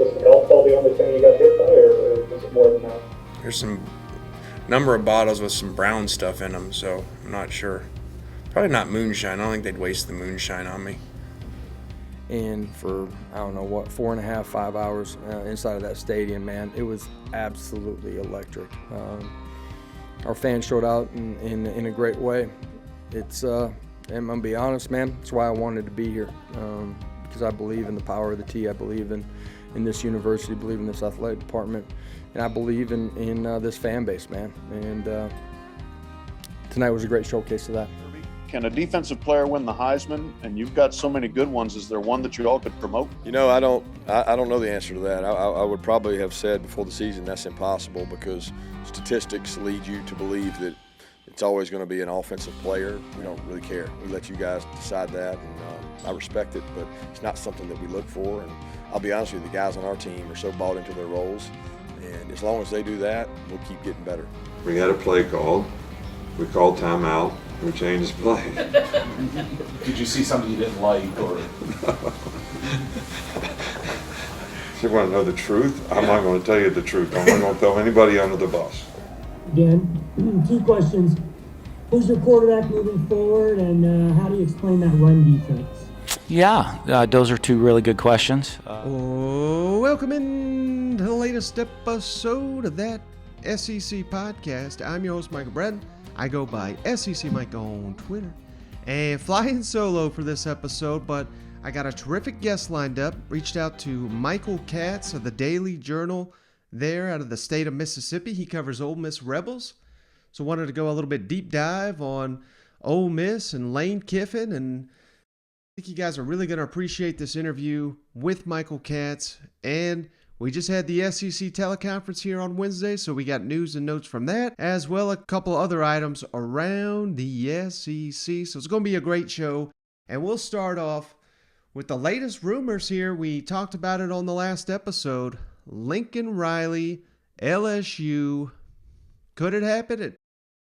Was the golf ball the only thing you got hit by, or was it more than that? There's some number of bottles with some brown stuff in them, so I'm not sure. Probably not moonshine. I don't think they'd waste the moonshine on me. And for, 4.5, 5 hours inside of that stadium, man, it was absolutely electric. Our fans showed out in a great way. It's, I'm going to be honest, man, that's why I wanted to be here, because I believe in the power of the T. I believe in this university, believe in this athletic department, and I believe in this fan base, man. And tonight was a great showcase of that. Can a defensive player win the Heisman? And you've got so many good ones. Is there one that you all could promote? I don't know the answer to that. I would probably have said before the season that's impossible, because statistics lead you to believe that it's always going to be an offensive player. We don't really care. We let you guys decide that, and I respect it, but it's not something that we look for. And I'll be honest with you, the guys on our team are so bought into their roles, and as long as they do that, we'll keep getting better. We had a play called. We called timeout. We changed the play. Did you see something you didn't like, or? You want to know the truth? I'm not going to tell you the truth. I'm not going to throw anybody under the bus. Again, 2 questions. Who's your quarterback moving forward, and how do you explain that run defense? Yeah, those are 2 really good questions. Welcome in to the latest episode of that SEC podcast. I'm your host, Michael Bratton. I go by SEC Mike on Twitter. And flying solo for this episode, but I got a terrific guest lined up. Reached out to Michael Katz of the Daily Journal there out of the state of Mississippi. He covers Ole Miss Rebels. So wanted to go a little bit deep dive on Ole Miss and Lane Kiffin. And I think you guys are really going to appreciate this interview with Michael Katz. And we just had the SEC teleconference here on Wednesday, so we got news and notes from that, as well as a couple other items around the SEC. So it's going to be a great show. And we'll start off with the latest rumors here. We talked about it on the last episode. Lincoln Riley, LSU. Could it happen?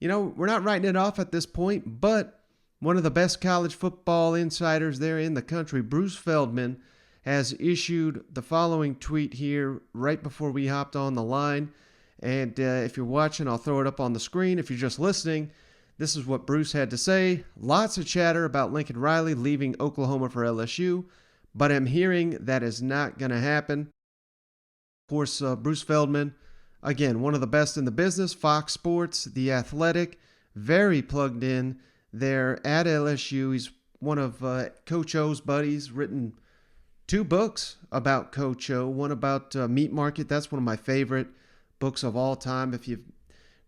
We're not writing it off at this point, but one of the best college football insiders there in the country, Bruce Feldman, has issued the following tweet here right before we hopped on the line. And if you're watching, I'll throw it up on the screen. If you're just listening, this is what Bruce had to say. Lots of chatter about Lincoln Riley leaving Oklahoma for LSU, but I'm hearing that is not going to happen. Of course, Bruce Feldman, again, one of the best in the business, Fox Sports, The Athletic, very plugged in there at LSU. He's one of Coach O's buddies, written 2 books about Coach O. One about Meat Market. That's one of my favorite books of all time. If you've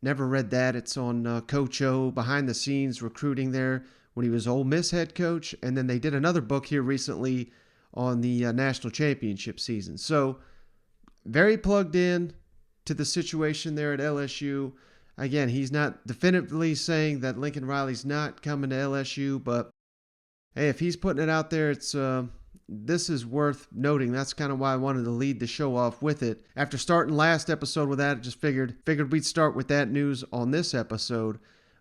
never read that, it's on Coach O, behind the scenes recruiting there when he was Ole Miss head coach. And then they did another book here recently on the national championship season. So very plugged in to the situation there at LSU. Again, he's not definitively saying that Lincoln Riley's not coming to LSU, but hey, if he's putting it out there, it's this is worth noting. That's kind of why I wanted to lead the show off with it. After starting last episode with that, I just figured we'd start with that news on this episode.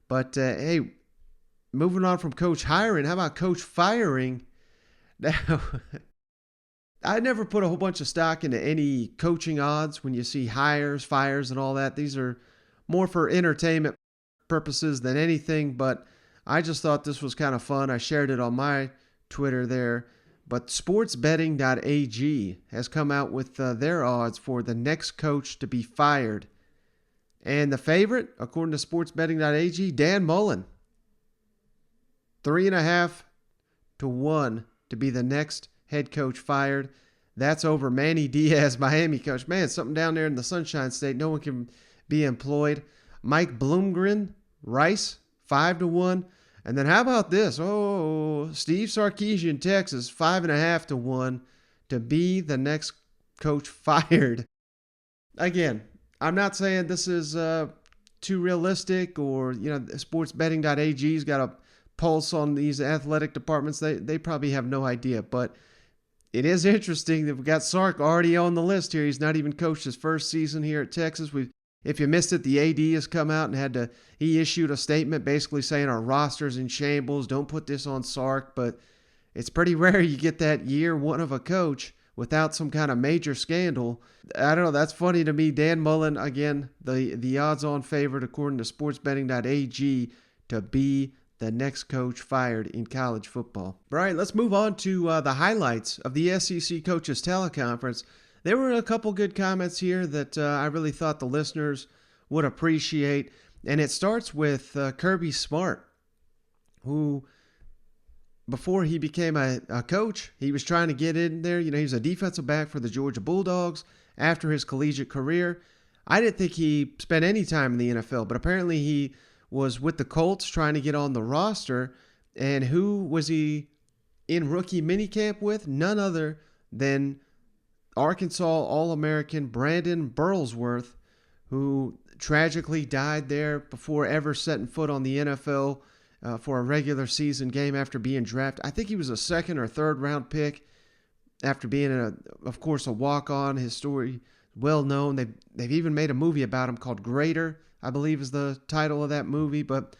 But hey, moving on from coach hiring, how about coach firing? Now, I never put a whole bunch of stock into any coaching odds when you see hires, fires, and all that. These are more for entertainment purposes than anything, but I just thought this was kind of fun. I shared it on my Twitter there. But sportsbetting.ag has come out with their odds for the next coach to be fired. And the favorite, according to sportsbetting.ag, Dan Mullen. 3.5 to 1 to be the next head coach fired. That's over Manny Diaz, Miami coach. Man, something down there in the Sunshine State. No one can be employed. Mike Bloomgren, Rice, 5 to 1. And then how about this? Oh, Steve Sarkisian, Texas, 5.5 to 1 to be the next coach fired. Again, I'm not saying this is too realistic, or, sportsbetting.ag's got a pulse on these athletic departments. They probably have no idea, but it is interesting that we've got Sark already on the list here. He's not even coached his first season here at Texas. If you missed it, the AD has come out and he issued a statement basically saying our roster's in shambles. Don't put this on Sark, but it's pretty rare you get that year one of a coach without some kind of major scandal. I don't know. That's funny to me. Dan Mullen, again, the odds-on favorite according to sportsbetting.ag to be the next coach fired in college football. All right, let's move on to the highlights of the SEC Coaches Teleconference. There were a couple good comments here that I really thought the listeners would appreciate, and it starts with Kirby Smart, who, before he became a coach, he was trying to get in there. You know, he was a defensive back for the Georgia Bulldogs after his collegiate career. I didn't think he spent any time in the NFL, but apparently he was with the Colts trying to get on the roster. And who was he in rookie minicamp with? None other than Arkansas All-American Brandon Burlsworth, who tragically died there before ever setting foot on the NFL for a regular season game after being drafted. I think he was a second or third round pick after being, of course, a walk-on. His story well known. They've even made a movie about him called Greater, I believe is the title of that movie. But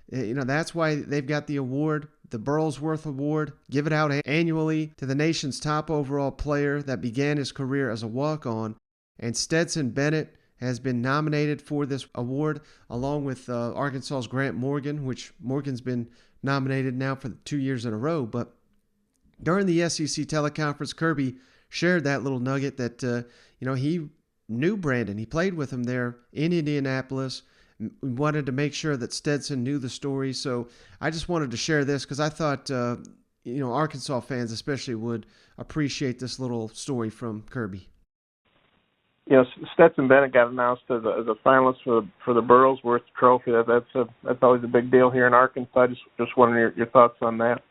that's why they've got the award, the Burlsworth Award. Give it out annually to the nation's top overall player that began his career as a walk-on. And Stetson Bennett has been nominated for this award, along with Arkansas's Grant Morgan, which Morgan's been nominated now for 2 years in a row. But during the SEC teleconference, Kirby shared that little nugget that, he knew Brandon. He played with him there in Indianapolis. We wanted to make sure that Stetson knew the story. So I just wanted to share this because I thought, Arkansas fans especially would appreciate this little story from Kirby. Stetson Bennett got announced as a finalist for the Burlsworth Trophy. That's always a big deal here in Arkansas. Just wanted your thoughts on that.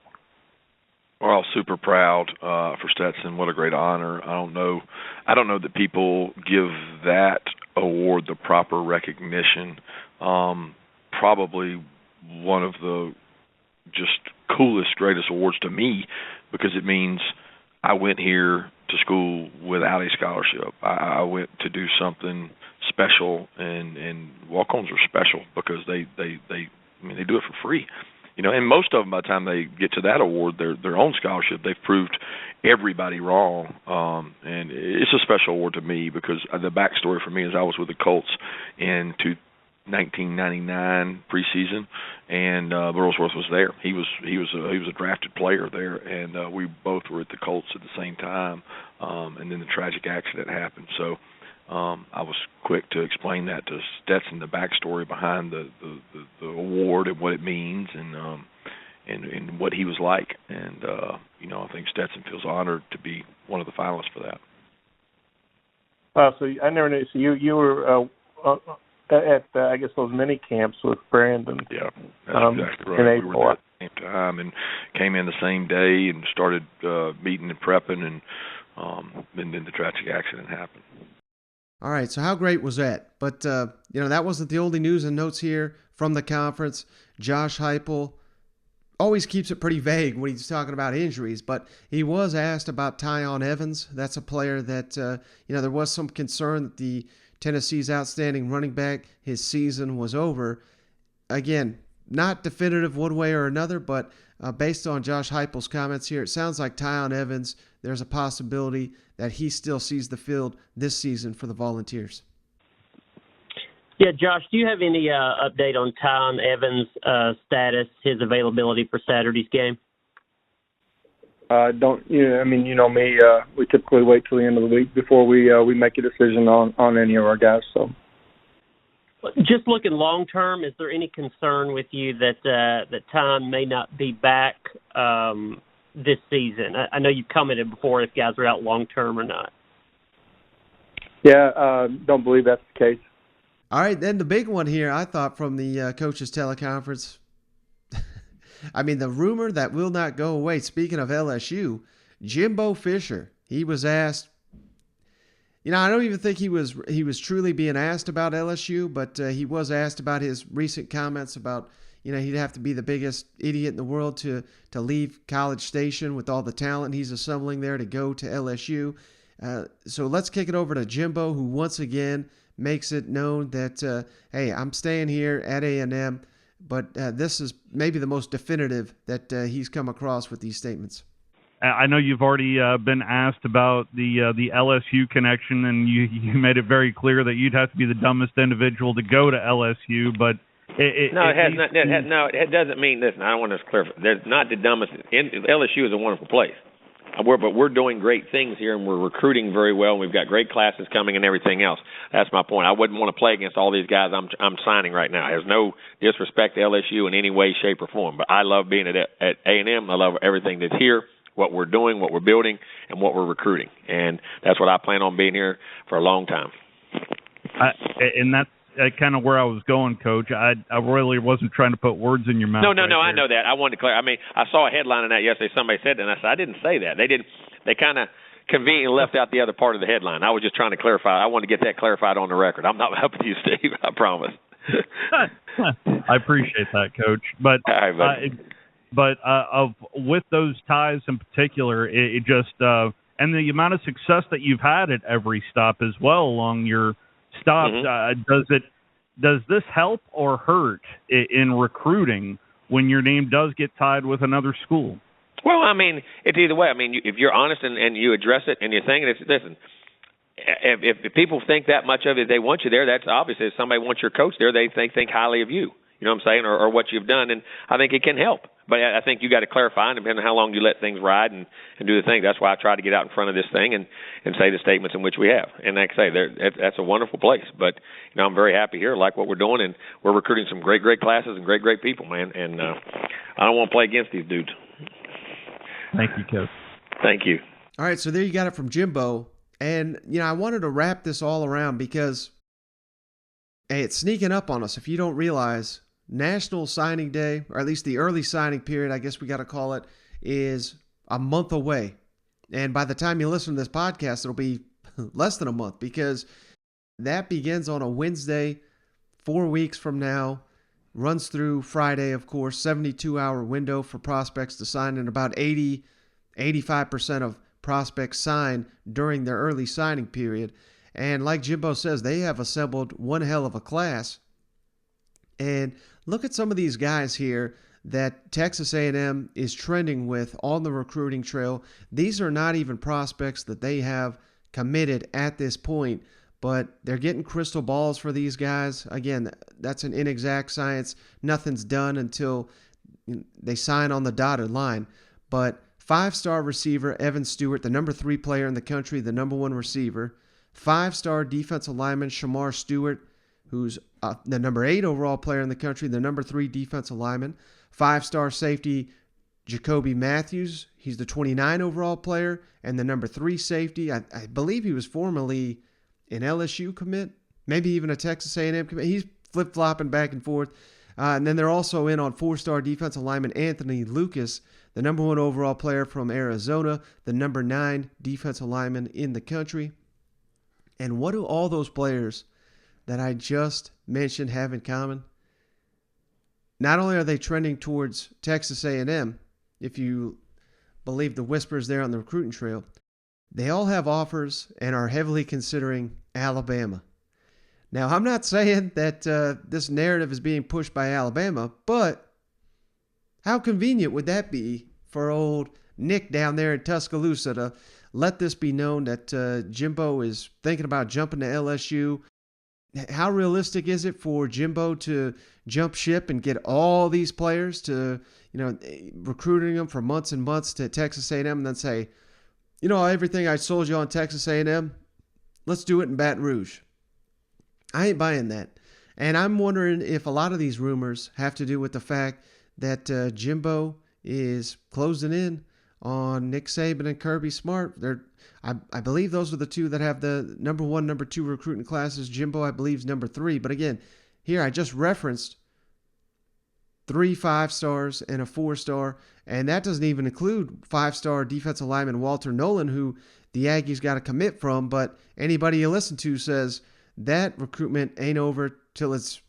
Well, super proud for Stetson. What a great honor. I don't know that people give that award the proper recognition. Probably one of the just coolest, greatest awards to me, because it means I went here to school without a scholarship. I went to do something special, and walk-ons are special because they do it for free. And most of them, by the time they get to that award, their own scholarship, they've proved everybody wrong. And it's a special award to me because the backstory for me is I was with the Colts in 1999 preseason, and Burlsworth was there. He was a drafted player there, and we both were at the Colts at the same time. And then the tragic accident happened. So I was quick to explain that to Stetson, the backstory behind the award and what it means, and what he was like. And I think Stetson feels honored to be one of the finalists for that. Wow, so I never knew. So you were at I guess those mini camps with Brandon. Yeah, that's exactly right. In We April. were there at the same time and came in the same day and started meeting and prepping, and then the tragic accident happened. All right, so how great was that? But, that wasn't the only news and notes here from the conference. Josh Heupel always keeps it pretty vague when he's talking about injuries, but he was asked about Tiyon Evans. That's a player that, there was some concern that the Tennessee's outstanding running back, his season was over. Again, not definitive one way or another, but based on Josh Heupel's comments here, it sounds like Tiyon Evans, there's a possibility that he still sees the field this season for the Volunteers. Yeah, Josh, do you have any update on Tiyon Evans' status, his availability for Saturday's game? Me. We typically wait till the end of the week before we make a decision on any of our guys. So, just looking long term, is there any concern with you that Tiyon may not be back this season? I know you've commented before if guys are out long term or not. Yeah, don't believe that's the case. All right, then the big one here, I thought, from the coaches teleconference. The rumor that will not go away. Speaking of LSU, Jimbo Fisher, he was asked. I don't even think he was truly being asked about LSU, but he was asked about his recent comments about, he'd have to be the biggest idiot in the world to leave College Station with all the talent he's assembling there to go to LSU. So let's kick it over to Jimbo, who once again makes it known that, hey, I'm staying here at A&M. But this is maybe the most definitive that he's come across with these statements. I know you've already been asked about the LSU connection, and you made it very clear that you'd have to be the dumbest individual to go to LSU. But it doesn't mean this. And I don't want to clarify. They're not the dumbest. LSU is a wonderful place. But we're doing great things here, and we're recruiting very well. And we've got great classes coming and everything else. That's my point. I wouldn't want to play against all these guys I'm signing right now. There's no disrespect to LSU in any way, shape, or form. But I love being at A&M. I love everything that's here, what we're doing, what we're building, and what we're recruiting. And that's what I plan on being here for a long time. And that's kind of where I was going, Coach. I really wasn't trying to put words in your mouth. No, I know that. I wanted to clarify. I mean, I saw a headline on that yesterday. Somebody said that, and I said, I didn't say that. They kind of conveniently left out the other part of the headline. I was just trying to clarify. I wanted to get that clarified on the record. I'm not helping you, Steve. I promise. I appreciate that, Coach. But with those ties in particular, it just and the amount of success that you've had at every stop as well along your stops, does this help or hurt in recruiting when your name does get tied with another school? Well, I mean, it's either way. I mean, if you're honest and you address it and you're thinking, listen, if people think that much of it, they want you there, that's obviously if somebody wants your coach there, they think highly of you. You know what I'm saying, or what you've done, and I think it can help. But I think you got to clarify, and depending on how long you let things ride and do the thing. That's why I try to get out in front of this thing and say the statements in which we have. And like I say, that's a wonderful place. But I'm very happy here, like what we're doing, and we're recruiting some great classes and great people, man. And I don't want to play against these dudes. Thank you, Coach. Thank you. All right, so there you got it from Jimbo. And, I wanted to wrap this all around because, hey, it's sneaking up on us. If you don't realize, National Signing Day, or at least the early signing period, I guess we got to call it, is a month away. And by the time you listen to this podcast, it'll be less than a month because that begins on a Wednesday, 4 weeks from now, runs through Friday, of course, 72-hour window for prospects to sign, and about 85% of prospects sign during their early signing period. And like Jimbo says, they have assembled one hell of a class. And look at some of these guys here that Texas A&M is trending with on the recruiting trail. These are not even prospects that they have committed at this point, but they're getting crystal balls for these guys. Again, that's an inexact science. Nothing's done until they sign on the dotted line. But 5-star receiver Evan Stewart, the number 3 player in the country, the number 1 receiver. 5-star defensive lineman Shamar Stewart, who's the number 8 overall player in the country, the number 3 defensive lineman. 5-star safety Jacoby Matthews, he's the 29 overall player, and the number 3 safety. I believe he was formerly an LSU commit, maybe even a Texas A&M commit. He's flip-flopping back and forth. And then they're also in on 4-star defensive lineman Anthony Lucas, the number 1 overall player from Arizona, the number 9 defensive lineman in the country. And what do all those players that I just mentioned have in common? Not only are they trending towards Texas A&M, if you believe the whispers there on the recruiting trail, they all have offers and are heavily considering Alabama. Now, I'm not saying that this narrative is being pushed by Alabama, but how convenient would that be for old Nick down there in Tuscaloosa to let this be known that Jimbo is thinking about jumping to LSU? How realistic is it for Jimbo to jump ship and get all these players to, recruiting them for months and months to Texas A&M and then say, everything I sold you on Texas A&M, let's do it in Baton Rouge? I ain't buying that. And I'm wondering if a lot of these rumors have to do with the fact that Jimbo is closing in on Nick Saban and Kirby Smart. I believe those are the two that have the number 1, number 2 recruiting classes. Jimbo, I believe, is number 3. But again, here I just referenced 3 5-stars and a 4-star, and that doesn't even include 5-star defensive lineman Walter Nolan, who the Aggies got to commit from. But anybody you listen to says that recruitment ain't over till it's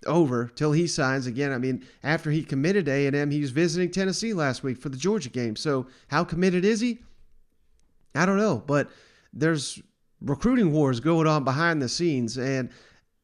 over, till he signs again. I mean, after he committed to A&M, he was visiting Tennessee last week for the Georgia game. So how committed is he? I don't know, but there's recruiting wars going on behind the scenes, and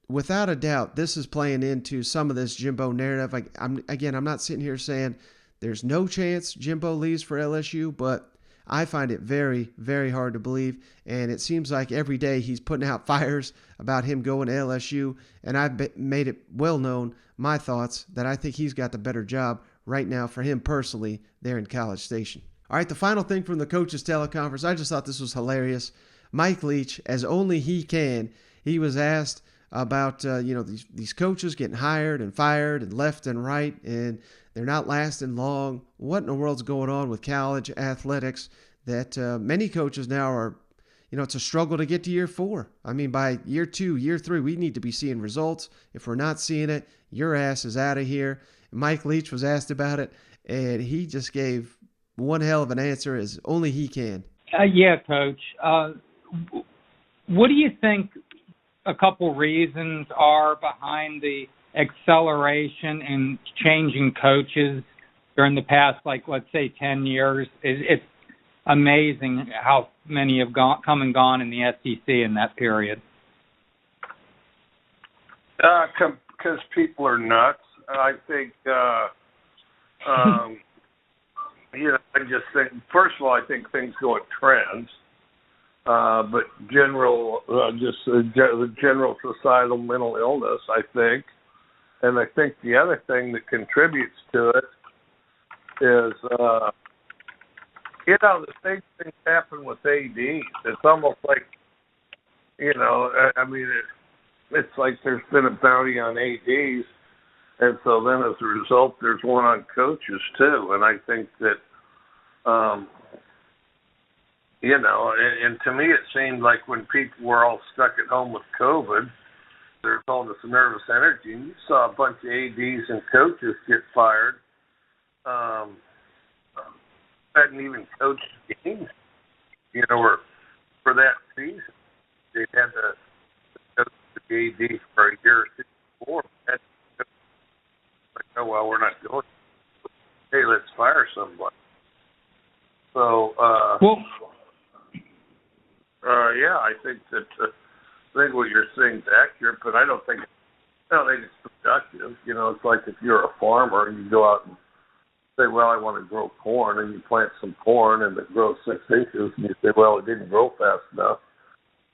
without a doubt, this is playing into some of this Jimbo narrative. I'm not sitting here saying there's no chance Jimbo leaves for LSU, but I find it very, very hard to believe, and it seems like every day he's putting out fires about him going to LSU, and I've made it well known my thoughts that I think he's got the better job right now for him personally there in College Station. All right, the final thing from the coaches' teleconference, I just thought this was hilarious. Mike Leach, as only he can, he was asked about these coaches getting hired and fired and left and right, and they're not lasting long. What in the world's going on with college athletics that many coaches now are, it's a struggle to get to year 4. I mean, by year 2, year 3, we need to be seeing results. If we're not seeing it, your ass is out of here. Mike Leach was asked about it, and he just gave one hell of an answer as only he can. Yeah, Coach. What do you think a couple reasons are behind the acceleration in changing coaches during the past, let's say 10 years? It's amazing how many have come and gone in the SEC in that period. Because people are nuts. I think, I just think, first of all, I think things go in trends. But the general societal mental illness, I think. And I think the other thing that contributes to it is, the same things happen with ADs. It's almost like, it's like there's been a bounty on ADs. And so then as a result, there's one on coaches too. And I think that, and to me it seemed like when people were all stuck at home with COVID, there's all this nervous energy. And you saw a bunch of ADs and coaches get fired. Hadn't even coached games, or for that season. They had to coach the AD for a year or two before. We're not going. Hey, let's fire somebody. So, I think that what you're saying is accurate, but I don't think it's productive. It's like if you're a farmer and you go out and say, well, I want to grow corn, and you plant some corn and it grows 6 inches, and you say, well, it didn't grow fast enough,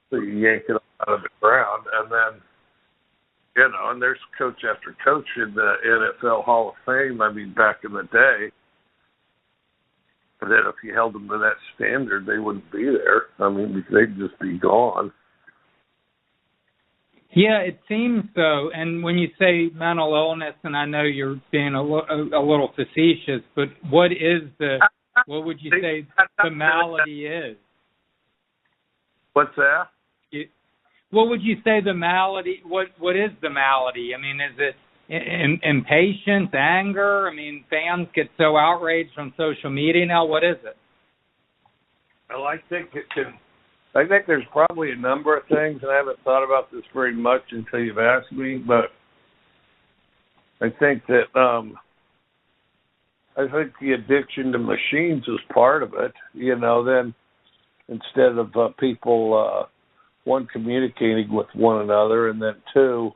so you yank it out of the ground, and then, and there's coach after coach in the NFL Hall of Fame, back in the day, that if you held them to that standard, they wouldn't be there. They'd just be gone. Yeah, it seems so. And when you say mental illness, and I know you're being a little facetious, but what would you say the malady is? What's that? What would you say the malady? What is the malady? Is it impatience, anger? Fans get so outraged on social media now. What is it? Well, I think there's probably a number of things, and I haven't thought about this very much until you've asked me. But I think that the addiction to machines is part of it. Then instead of people. One, communicating with one another, and then two,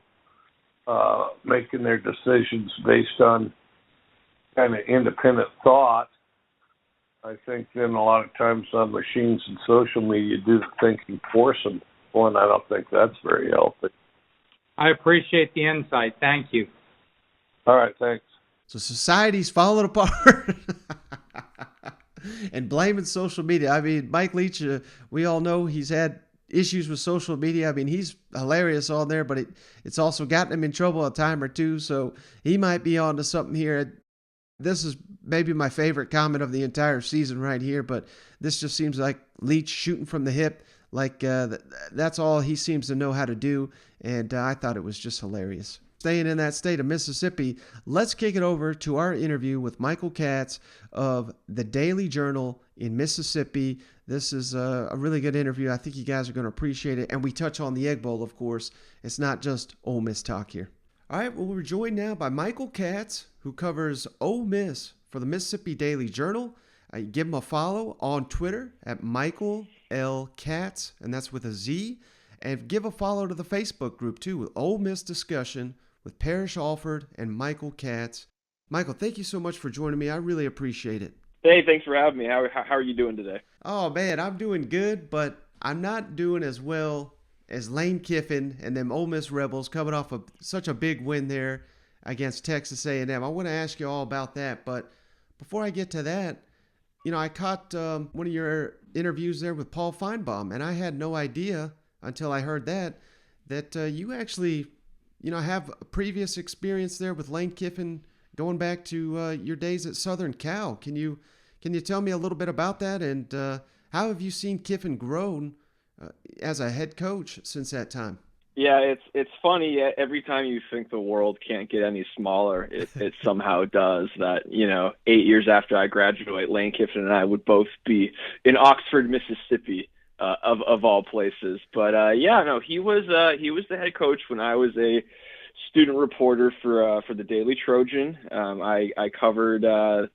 making their decisions based on kind of independent thought. I think then a lot of times on machines and social media do the thinking for some people, and I don't think that's very healthy. I appreciate the insight. Thank you. All right, thanks. So society's falling apart. And blaming social media. Mike Leach, we all know he's had issues with social media. He's hilarious on there, but it's also gotten him in trouble a time or two, so he might be on to something here. This is maybe my favorite comment of the entire season right here, but this just seems like Leach shooting from the hip, like that's all he seems to know how to do, and I thought it was just hilarious. Staying in that state of Mississippi, let's kick it over to our interview with Michael Katz of the Daily Journal in Mississippi. This is a really good interview. I think you guys are going to appreciate it. And we touch on the Egg Bowl, of course. It's not just Ole Miss talk here. All right, well, we're joined now by Michael Katz, who covers Ole Miss for the Mississippi Daily Journal. Give him a follow on Twitter at Michael L. Katz, and that's with a Z. And give a follow to the Facebook group, too, with Ole Miss Discussion with Parrish Alford and Michael Katz. Michael, thank you so much for joining me. I really appreciate it. Hey, thanks for having me. How are you doing today? Oh, man, I'm doing good, but I'm not doing as well as Lane Kiffin and them Ole Miss Rebels coming off of such a big win there against Texas A&M. I want to ask you all about that, but before I get to that, I caught one of your interviews there with Paul Feinbaum, and I had no idea until I heard that you actually, have a previous experience there with Lane Kiffin going back to your days at Southern Cal. Can you tell me a little bit about that, and how have you seen Kiffin grown as a head coach since that time? Yeah, it's funny. Every time you think the world can't get any smaller, it somehow does. That 8 years after I graduate, Lane Kiffin and I would both be in Oxford, Mississippi, of all places. But he was the head coach when I was a student reporter for the Daily Trojan. I covered them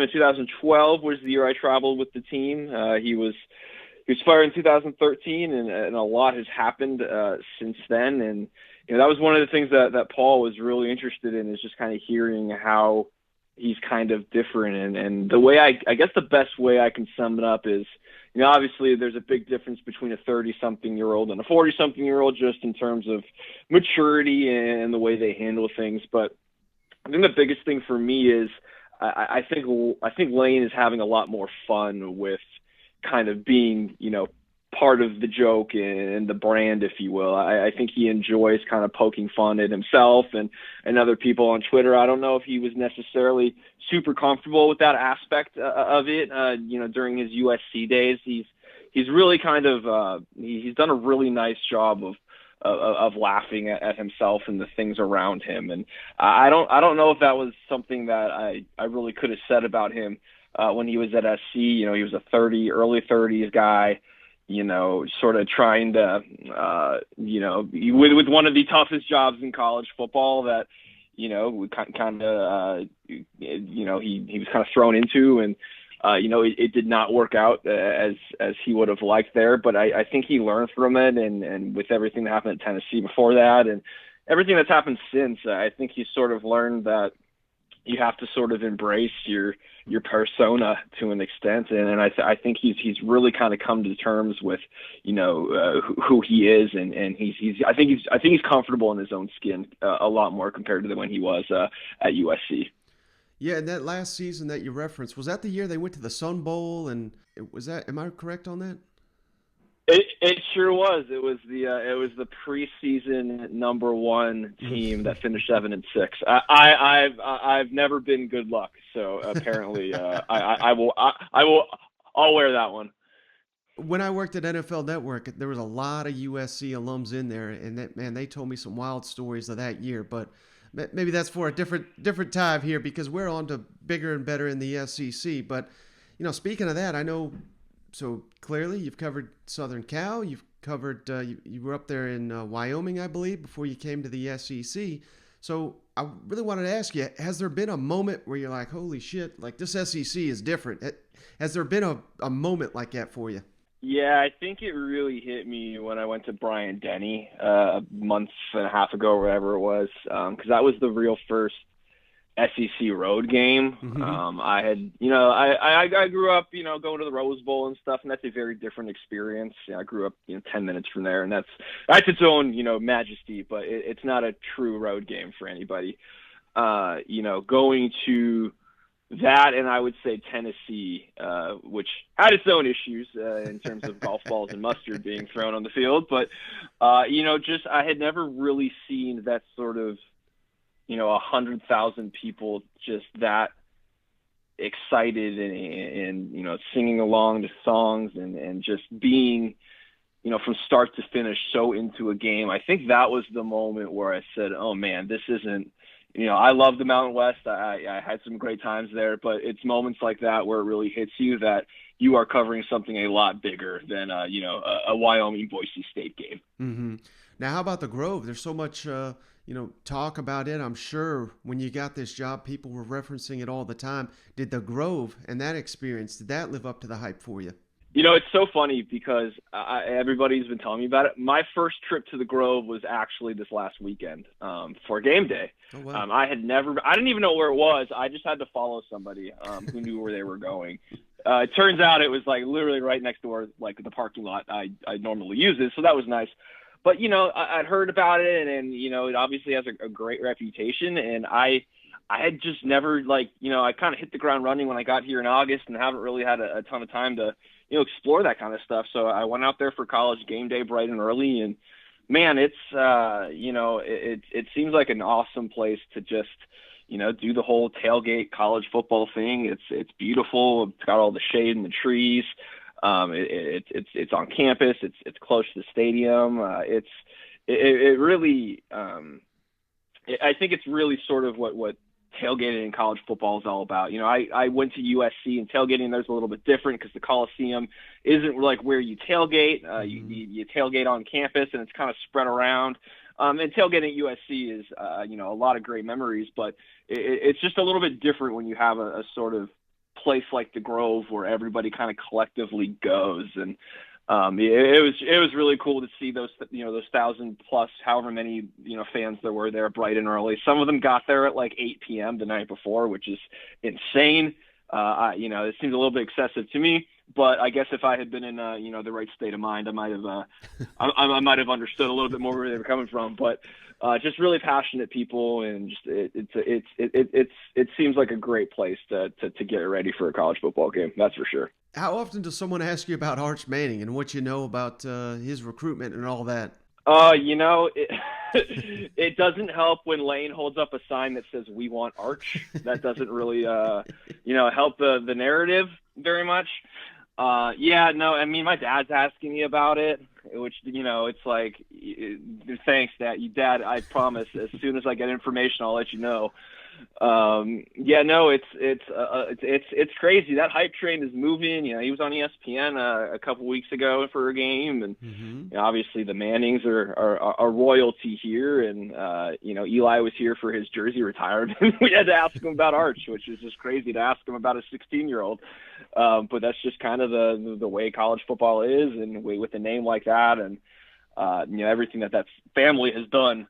in 2012. Was the year I traveled with the team. He was fired in 2013, and a lot has happened since then. And that was one of the things that Paul was really interested in, is just kind of hearing how he's kind of different. And the way I guess the best way I can sum it up is, obviously there's a big difference between a 30-something-year-old and a 40-something-year-old, just in terms of maturity and the way they handle things. But I think the biggest thing for me is I think Lane is having a lot more fun with kind of being, part of the joke and the brand, if you will. I think he enjoys kind of poking fun at himself and other people on Twitter. I don't know if he was necessarily super comfortable with that aspect of it. During his USC days, he's really kind of he's done a really nice job of laughing at himself and the things around him. And I don't know if that was something that I really could have said about him when he was at SC. He was a early 30s guy, sort of trying to, with one of the toughest jobs in college football that, he was kind of thrown into, and, it did not work out as he would have liked there. But I think he learned from it, and with everything that happened at Tennessee before that and everything that's happened since, I think he sort of learned that you have to sort of embrace your persona to an extent, and I think he's really kind of come to terms with who he is, and I think he's comfortable in his own skin a lot more compared to when he was at USC. Yeah, and that last season that you referenced, was that the year they went to the Sun Bowl? And am I correct on that? It sure was. It was the preseason number one team that finished 7-6. I've never been good luck, so apparently I'll wear that one. When I worked at NFL Network, there was a lot of USC alums in there, and they told me some wild stories of that year. But maybe that's for a different time here, because we're on to bigger and better in the SEC. But speaking of that, I know. So clearly, you've covered Southern Cal. You've covered. You were up there in Wyoming, I believe, before you came to the SEC. So I really wanted to ask you: has there been a moment where you're like, "Holy shit! Like this SEC is different"? Has there been a moment like that for you? Yeah, I think it really hit me when I went to Bryant-Denny a month and a half ago, or whatever it was, because that was the real first SEC road game. Mm-hmm. I grew up, going to the Rose Bowl and stuff, and that's a very different experience. I grew up, 10 minutes from there, and that's its own, majesty, but it's not a true road game for anybody. Going to that, and I would say Tennessee, which had its own issues in terms of golf balls and mustard being thrown on the field, but I had never really seen that sort of 100,000 people just that excited and singing along to songs and just being, from start to finish so into a game. I think that was the moment where I said, oh man, this isn't, I love the Mountain West. I had some great times there, but it's moments like that where it really hits you that you are covering something a lot bigger than, a Wyoming-Boise State game. Mm-hmm. Now, how about the Grove? There's so much, talk about it. I'm sure when you got this job, people were referencing it all the time. Did the Grove and that experience, did that live up to the hype for you? It's so funny because everybody's been telling me about it. My first trip to the Grove was actually this last weekend for game day. Oh, wow. I didn't even know where it was. I just had to follow somebody who knew where they were going. It turns out it was like literally right next door, like the parking lot I normally use it. So that was nice. But, I'd heard about it and it obviously has a great reputation. And I had just never I kind of hit the ground running when I got here in August and haven't really had a ton of time to, explore that kind of stuff. So I went out there for college game day bright and early, and man, it's, it seems like an awesome place to just, do the whole tailgate college football thing. It's beautiful. It's got all the shade and the trees. It's on campus. It's close to the stadium. It really, I think it's really sort of what tailgating in college football is all about. I went to USC, and tailgating there's a little bit different because the Coliseum isn't like where you tailgate. You tailgate on campus, and it's kind of spread around. And tailgating at USC is, a lot of great memories, but it's just a little bit different when you have a sort of place like the Grove where everybody kind of collectively goes. And it was really cool to see those 1,000 plus, however many fans there were there bright and early. Some of them got there at like 8 p.m. the night before, which is insane. It seems a little bit excessive to me, but I guess if I had been in the right state of mind, I might have understood a little bit more where they were coming from. But just really passionate people, and just it seems like a great place to get ready for a college football game. That's for sure. How often does someone ask you about Arch Manning and what you know about his recruitment and all that? It doesn't help when Lane holds up a sign that says "We want Arch." That doesn't really, help the narrative very much. My dad's asking me about it, which, it's like, thanks, Dad. I promise, as soon as I get information, I'll let you know. It's crazy. That hype train is moving. He was on ESPN a couple weeks ago for a game, and obviously the Mannings are royalty here, and Eli was here for his jersey retirement. We had to ask him about Arch, which is just crazy to ask him about a 16-year-old. But that's just kind of the way college football is, and with a name like that, and everything that family has done,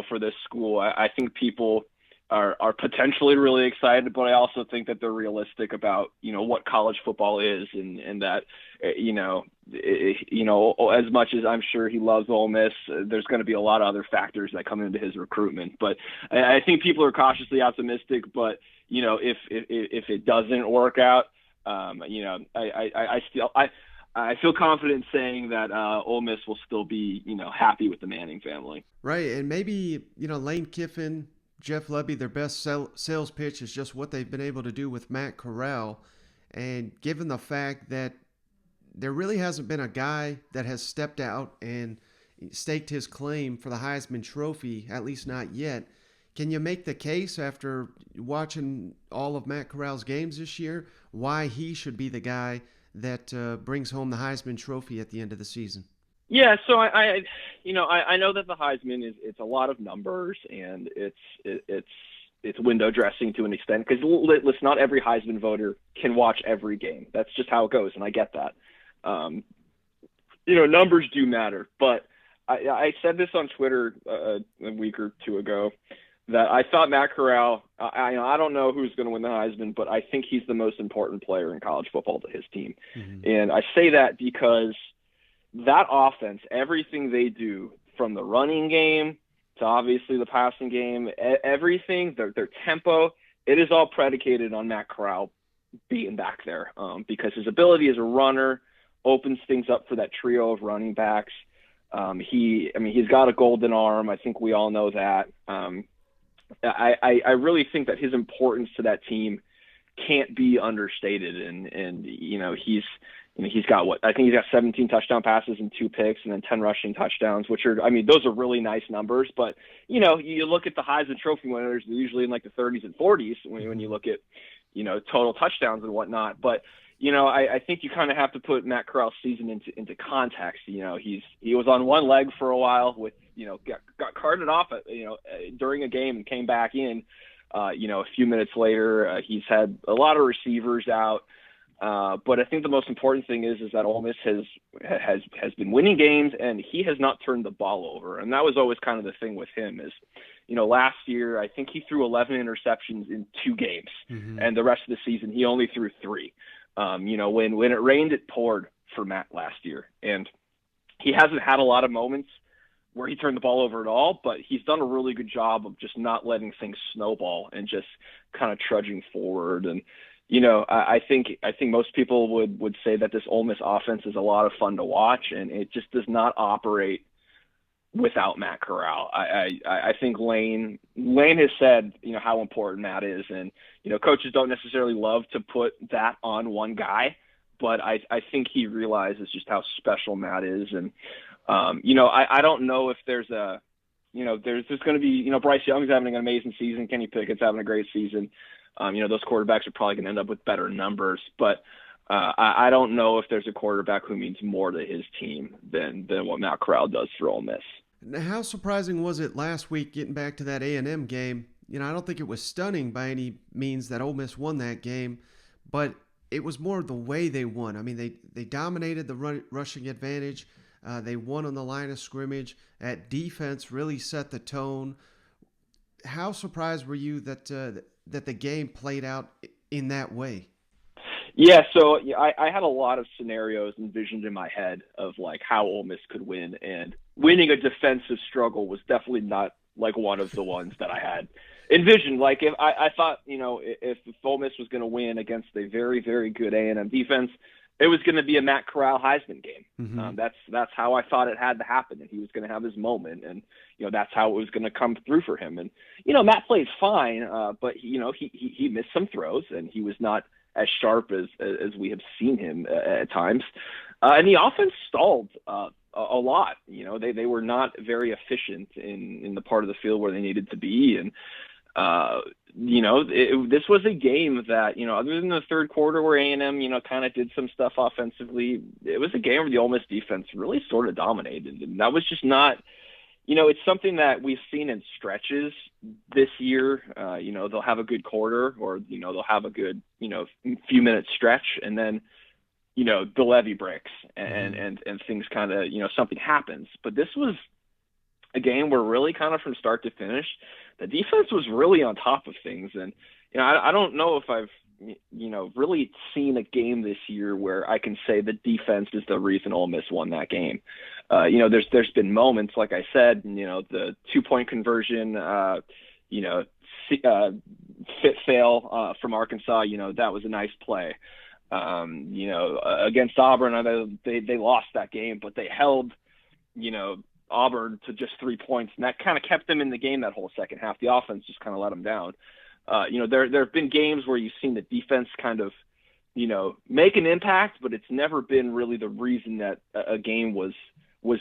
for this school. I think people are potentially really excited, but I also think that they're realistic about, what college football is, and that, as much as I'm sure he loves Ole Miss, there's going to be a lot of other factors that come into his recruitment. But I think people are cautiously optimistic, but, if it doesn't work out, I feel confident saying that Ole Miss will still be, happy with the Manning family. Right, and maybe, Lane Kiffin, Jeff Lebby, their best sales pitch is just what they've been able to do with Matt Corral. And given the fact that there really hasn't been a guy that has stepped out and staked his claim for the Heisman Trophy, at least not yet, can you make the case after watching all of Matt Corral's games this year why he should be the guy that brings home the Heisman Trophy at the end of the season? Yeah, so I know that the Heisman it's a lot of numbers, and it's window dressing to an extent, because listen, not every Heisman voter can watch every game. That's just how it goes, and I get that. Numbers do matter, but I said this on Twitter a week or two ago that I thought Matt Corral. I don't know who's going to win the Heisman, but I think he's the most important player in college football to his team, and I say that because that offense, everything they do, from the running game to obviously the passing game, everything, their tempo, it is all predicated on Matt Corral being back there, because his ability as a runner opens things up for that trio of running backs. He's got a golden arm. I think we all know that. I really think that his importance to that team can't be understated, and he's got I think he's got 17 touchdown passes and 2 picks, and then 10 rushing touchdowns, which are, those are really nice numbers. But, you look at the Heisman Trophy winners, they're usually in like the 30s and 40s when you look at, total touchdowns and whatnot. But, I think you kind of have to put Matt Corral's season into context. He was on one leg for a while with, got carted off, during a game and came back in, a few minutes later. He's had a lot of receivers out. But I think the most important thing is that Ole Miss has been winning games, and he has not turned the ball over. And that was always kind of the thing with him is, last year I think he threw 11 interceptions in 2 games, and the rest of the season he only threw 3. When it rained, it poured for Matt last year, and he hasn't had a lot of moments where he turned the ball over at all, but he's done a really good job of just not letting things snowball and just kind of trudging forward. And I think most people would say that this Ole Miss offense is a lot of fun to watch, and it just does not operate without Matt Corral. I think Lane has said, how important Matt is, and coaches don't necessarily love to put that on one guy, but I think he realizes just how special Matt is. And I don't know if there's there's going to be, Bryce Young's having an amazing season, Kenny Pickett's having a great season. Those quarterbacks are probably going to end up with better numbers, but I don't know if there's a quarterback who means more to his team than what Matt Corral does for Ole Miss. Now, how surprising was it last week, getting back to that A&M game? I don't think it was stunning by any means that Ole Miss won that game, but it was more the way they won. I mean, they dominated the rushing advantage. They won on the line of scrimmage. That defense really set the tone. How surprised were you that the game played out in that way? Yeah, so I had a lot of scenarios envisioned in my head of how Ole Miss could win, and winning a defensive struggle was definitely not one of the ones that I had envisioned. If I thought, if Ole Miss was going to win against a very, very good A&M defense, it was going to be a Matt Corral Heisman game. Mm-hmm. That's how I thought it had to happen, and he was going to have his moment, and that's how it was going to come through for him. And Matt played fine, but he missed some throws, and he was not as sharp as we have seen him at times. And the offense stalled a lot. They were not very efficient in the part of the field where they needed to be. And, this was a game that, other than the third quarter where A&M, kind of did some stuff offensively, it was a game where the Ole Miss defense really sort of dominated. And that was just not, it's something that we've seen in stretches this year. They'll have a good quarter, or, they'll have a good, few minute stretch, and then, the levee breaks and things kind of, something happens. But this was a game where really kind of from start to finish, the defense was really on top of things. And, I don't know if I've, really seen a game this year where I can say the defense is the reason Ole Miss won that game. There's been moments, like I said, the 2-point conversion, fit fail from Arkansas, that was a nice play. Against Auburn, they lost that game, but they held, Auburn to just 3 points, and that kind of kept them in the game that whole second half. The offense just kind of let them down. There have been games where you've seen the defense kind of, make an impact, but it's never been really the reason that a game was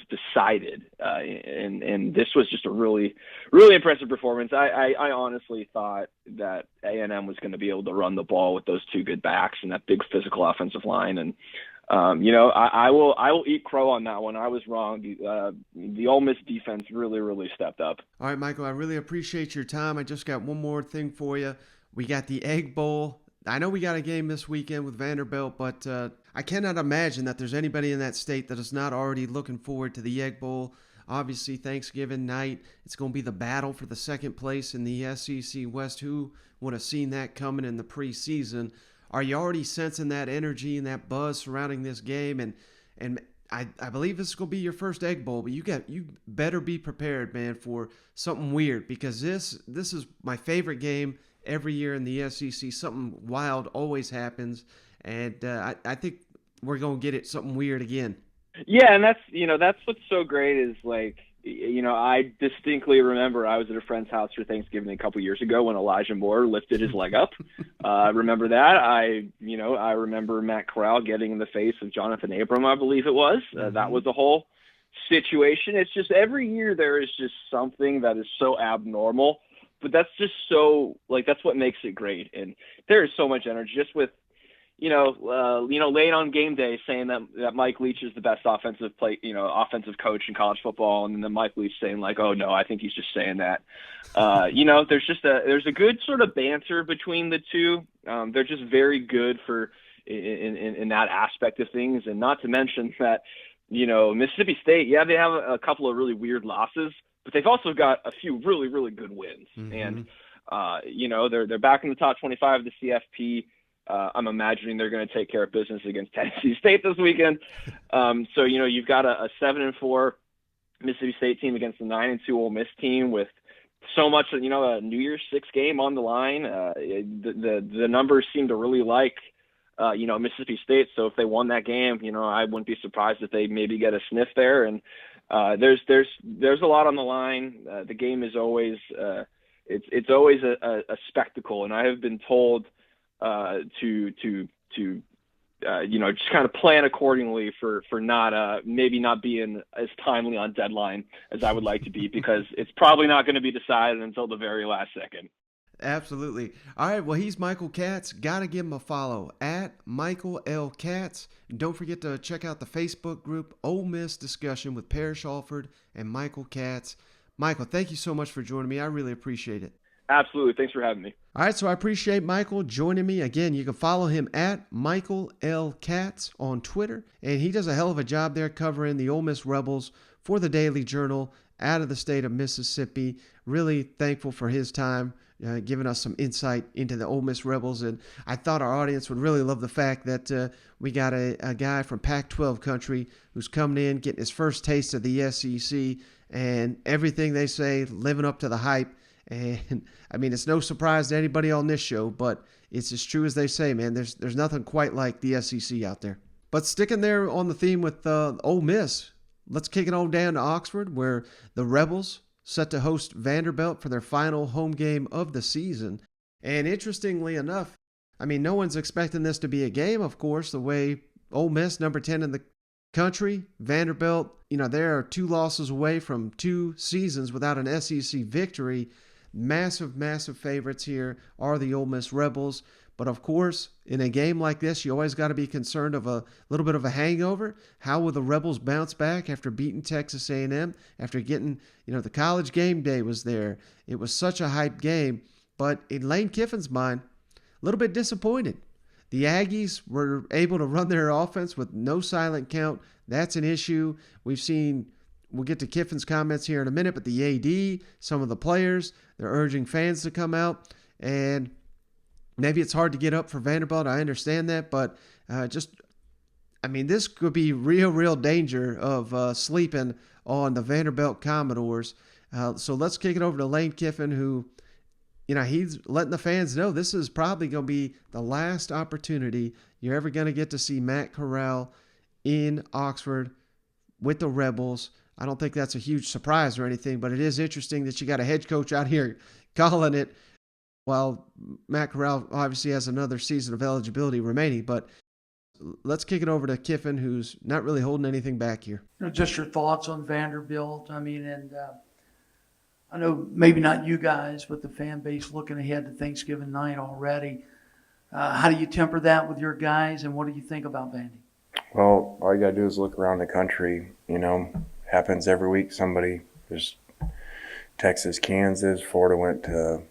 decided. And this was just a really, really impressive performance. I honestly thought that A&M was going to be able to run the ball with those 2 good backs and that big physical offensive line. And, I will eat crow on that one. I was wrong. The Ole Miss defense really, really stepped up. All right, Michael, I really appreciate your time. I just got one more thing for you. We got the Egg Bowl. I know we got a game this weekend with Vanderbilt, but I cannot imagine that there's anybody in that state that is not already looking forward to the Egg Bowl. Obviously, Thanksgiving night, it's going to be the battle for the second place in the SEC West. Who would have seen that coming in the preseason? Are you already sensing that energy and that buzz surrounding this game? And I believe this is going to be your first Egg Bowl, but you better be prepared, man, for something weird, because this is my favorite game every year in the SEC. Something wild always happens, and I think we're going to get it something weird again. Yeah, and that's what's so great is I distinctly remember I was at a friend's house for Thanksgiving a couple years ago when Elijah Moore lifted his leg up. I remember that. I remember Matt Corral getting in the face of Jonathan Abram, I believe it was. That was a whole situation. It's just every year there is just something that is so abnormal, but that's just so that's what makes it great. And there is so much energy just with late on game day saying that Mike Leach is the best offensive coach in college football, and then Mike Leach saying oh no, I think he's just saying that. There's a good sort of banter between the two. They're just very good for in that aspect of things. And not to mention that, Mississippi State, they have a couple of really weird losses, but they've also got a few really, really good wins. Mm-hmm. And, they're back in the top 25 of the CFP. I'm imagining they're going to take care of business against Tennessee State this weekend. So, you've got a 7-4 Mississippi State team against the 9-2 Ole Miss team with so much, a New Year's Six game on the line. The numbers seem to really like, Mississippi State. So if they won that game, I wouldn't be surprised if they maybe get a sniff there. And there's a lot on the kind line. The game is always it's always a spectacle, and I have been told to just kind of plan accordingly for not maybe not being as timely on deadline as I would like to be, because it's probably not going to be decided until the very last second. Absolutely. All right, well, he's Michael Katz. Got to give him a follow at Michael L. Katz. And don't forget to check out the Facebook group, Ole Miss Discussion with Parrish Alford and Michael Katz. Michael, thank you so much for joining me. I really appreciate it. Absolutely. Thanks for having me. All right, so I appreciate Michael joining me. Again, you can follow him at Michael L. Katz on Twitter, and he does a hell of a job there covering the Ole Miss Rebels for the Daily Journal out of the state of Mississippi. Really thankful for his time, giving us some insight into the Ole Miss Rebels, and I thought our audience would really love the fact that we got a guy from Pac-12 country who's coming in, getting his first taste of the SEC, and everything they say, living up to the hype. And I mean, it's no surprise to anybody on this show, but it's as true as they say, man. There's nothing quite like the SEC out there. But sticking there on the theme with Ole Miss, let's kick it on down to Oxford, where the Rebels set to host Vanderbilt for their final home game of the season. And interestingly enough, I mean, no one's expecting this to be a game, of course, the way Ole Miss, number 10 in the country, Vanderbilt, they are 2 losses away from 2 seasons without an SEC victory. Massive, massive favorites here are the Ole Miss Rebels. But of course, in a game like this, you always got to be concerned of a little bit of a hangover. How will the Rebels bounce back after beating Texas A&M, after getting, the college game day was there. It was such a hype game. But in Lane Kiffin's mind, a little bit disappointed. The Aggies were able to run their offense with no silent count. That's an issue. We'll get to Kiffin's comments here in a minute, but the AD, some of the players, they're urging fans to come out. And maybe it's hard to get up for Vanderbilt. I understand that, but this could be real danger of sleeping on the Vanderbilt Commodores. So let's kick it over to Lane Kiffin, who, he's letting the fans know this is probably going to be the last opportunity you're ever going to get to see Matt Corral in Oxford with the Rebels. I don't think that's a huge surprise or anything, but it is interesting that you got a head coach out here calling it while Matt Corral obviously has another season of eligibility remaining. But let's kick it over to Kiffin, who's not really holding anything back here. Just your thoughts on Vanderbilt. I mean, and I know maybe not you guys, but the fan base looking ahead to Thanksgiving night already. How do you temper that with your guys, and what do you think about Vandy? Well, all you got to do is look around the country. Happens every week. There's Texas, Kansas, Florida went to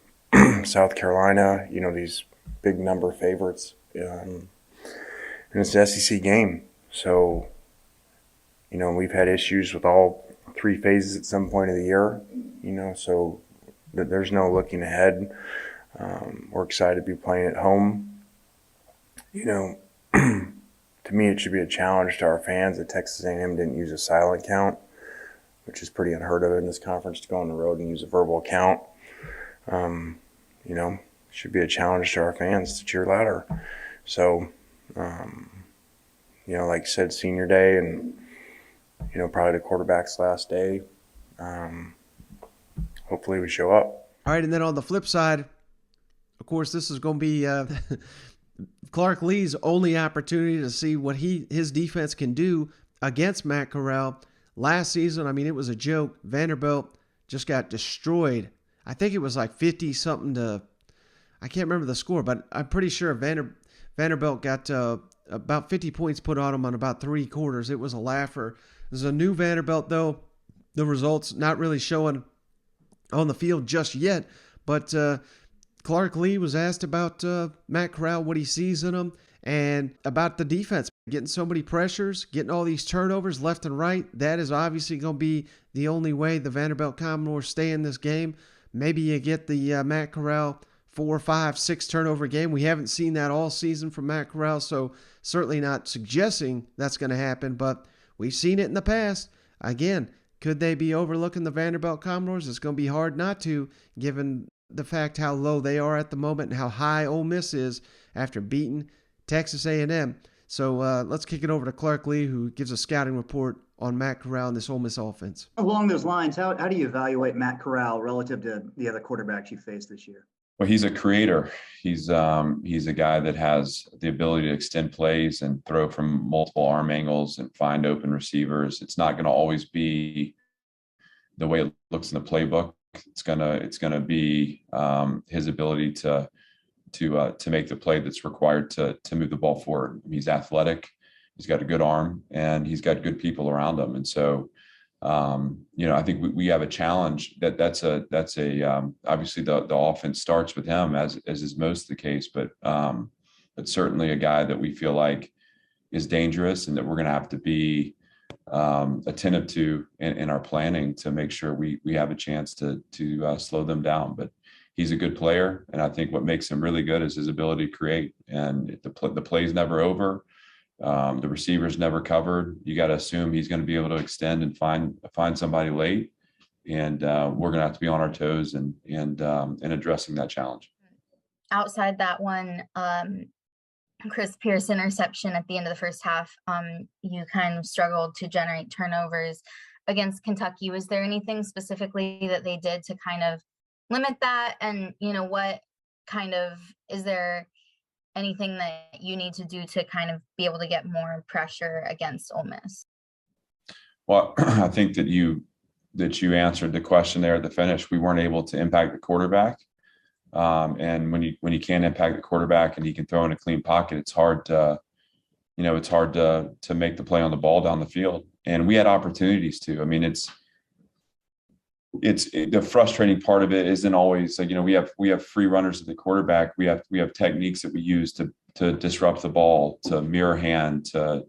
South Carolina, these big number favorites. And it's an SEC game. So, we've had issues with all 3 phases at some point of the year, so there's no looking ahead. We're excited to be playing at home. To me, it should be a challenge to our fans that Texas A&M didn't use a silent count, which is pretty unheard of in this conference, to go on the road and use a verbal count. It should be a challenge to our fans to cheer louder. So, like I said, senior day and, probably the quarterback's last day. Hopefully we show up. All right, and then on the flip side, of course, this is going to be Clark Lee's only opportunity to see what his defense can do against Matt Corral. Last season, it was a joke. Vanderbilt just got destroyed. I think it was like 50-something to – I can't remember the score, but I'm pretty sure Vanderbilt got about 50 points put on them on about 3 quarters. It was a laugher. There's a new Vanderbilt, though. The results not really showing on the field just yet, but Clark Lee was asked about Matt Corral, what he sees in him, And about the defense, getting so many pressures, getting all these turnovers left and right, that is obviously going to be the only way the Vanderbilt Commodores stay in this game. Maybe you get the Matt Corral 4, 5, 6 turnover game. We haven't seen that all season from Matt Corral, so certainly not suggesting that's going to happen, but we've seen it in the past. Again, could they be overlooking the Vanderbilt Commodores? It's going to be hard not to, given the fact how low they are at the moment and how high Ole Miss is after beating Texas A&M. So let's kick it over to Clark Lee, who gives a scouting report on Matt Corral and this Ole Miss offense. Along those lines, how do you evaluate Matt Corral relative to the other quarterbacks you faced this year? Well, he's a creator. He's a guy that has the ability to extend plays and throw from multiple arm angles and find open receivers. It's not going to always be the way it looks in the playbook. It's gonna be his ability to make the play that's required to move the ball forward. He's athletic. He's got a good arm, and he's got good people around him. And so, I think we have a challenge. That's obviously the offense starts with him, as is most of the case, but certainly a guy that we feel like is dangerous and that we're going to have to be attentive to in our planning to make sure we have a chance to slow them down. But he's a good player, and I think what makes him really good is his ability to create. And the play's never over. The receiver's never covered. You got to assume he's going to be able to extend and find somebody late, and we're going to have to be on our toes and addressing that challenge. Outside that one, Chris Pierce interception at the end of the first half, you kind of struggled to generate turnovers against Kentucky. Was there anything specifically that they did to kind of limit that? And, is there anything that you need to do to kind of be able to get more pressure against Ole Miss? Well, I think that you answered the question there at the finish. We weren't able to impact the quarterback. And when you can't impact the quarterback and he can throw in a clean pocket, it's hard to make the play on the ball down the field. And we had opportunities to. I mean, it's the frustrating part of it isn't always like, we have free runners at the quarterback. We have techniques that we use to disrupt the ball, to mirror hand, to